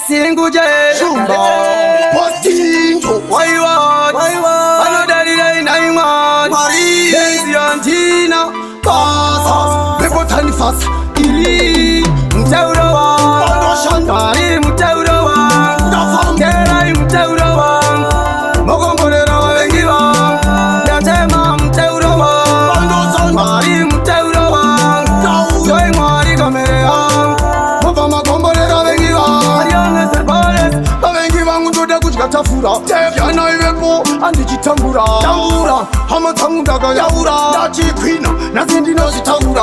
Singuje Shumba Postinto Waiwa Anodari Naiman Marie Benziantina Pasas Bebotani Fas Ili Mtaurawa Mari Mtaurawa Kerai Mtaurawa Mogomborera wengiwa Yatema Mtaurawa Mari Mtaurawa Joy Mari Kamerea Mova Magomborera wengiwa Ariane Serbares Wengiwa Ngudoda Kuchikatafura Yana iwepo Andichitambura Tambura Hamatangudaga Yaura Dachi Kwina Nazindi Nozitaura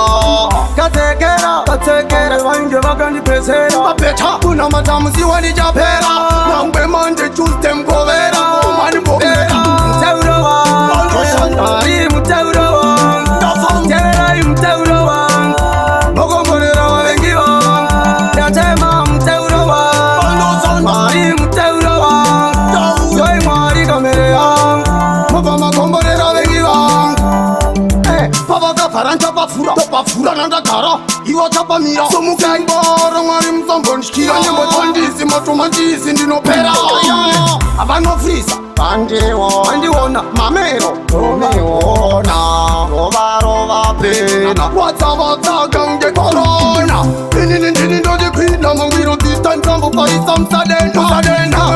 Katekera Wange Bagandi Pesera Mapeta Kuna matamu Siwani Japera Nangwe Mande Tuesday Mkovera Mani Mkovera Mtaurawa Mari Mtaurawa Kerai Mtaurawa Mogomborera wengiwa Yatema Mtaurawa Mari Mtaurawa Joy Mari Kamerea Mova Magomborera wengiwa Papa Kaparanta Pafura Nanda Kara Iwa Chapa Mira Somuka Ibara Mwari Mzambonshkira Nyembo Tondisi Matumantisi Ndinopera Abano Frisa Bandiwona Mamero Romeona Rova Pena Wata Gange Corona Nini Doji Kwina Mangiro Distan Kambo Paisam Sadena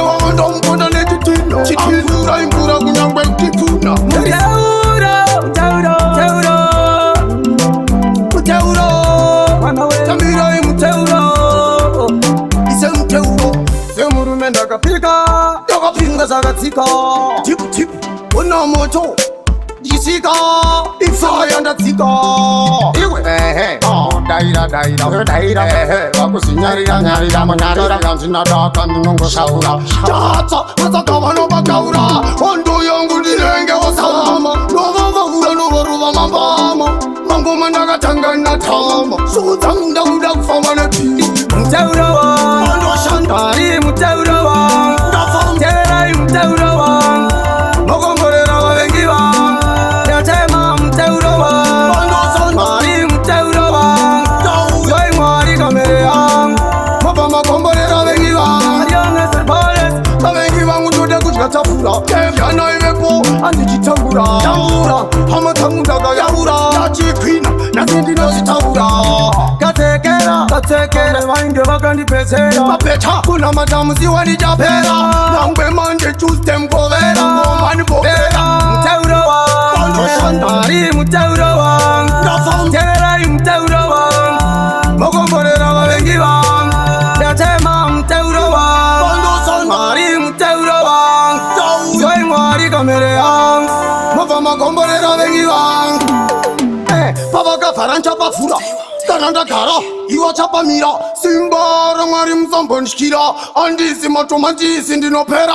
Wawando Mpona Nejitina Chitifura Impura Kunyangwe Kifuna Tamira Mteuro Ise Mteuro Semurume ndakapika Yakapinga zakatsika Tip Una moto Jisika Ifaya ndatsika Iwe Daira Wakusinyarira Manarira Zinadaka Nungo Shaura Chata Mazakavano Bakaura Ondo yangu nirenge Wasama Nova Ruva Mambama Mango Mandaga Tangana Tama Sutanga Uda Kufamane Pi Mtaurawa Mari Mtaurawa Kerai Mtaurawa Mogomborera wengiwa Yatema Mtaurawa Mari Mtaurawa Joy Mari Kamerea Mova Magomborera wengiwa Ariane Serbares wengiwa Ngudoda Kuchikatafura Yana iwepo Andichitambura Tambura Hamatangudaga Yaura Dachi Kwina Nazindi Nozitaura Katekera Wange Bagandi Pesera Mapeta Kuna matamu Siwani Japera Nangwe Mande Tuesday Mkovera Mani Mkovera Mtaurawa Mari Mtaurawa Kerai Mtaurawa Mogomborera wengiwa Yatema Mtaurawa Mari Mtaurawa Joy Mari Kamerea Mova Magomborera wengiwa Papa Kaparanta Pafura Kananda Kara Iwa Chapa Mira Simbara Mwari Mzambonshkira Andisi Matumantisi Ndinopera